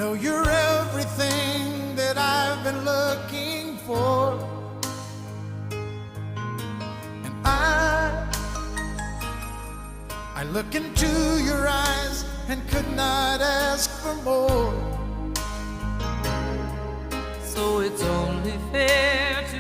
know you're everything that I've been looking for, and I look into your eyes and could not ask for more. So it's only fair to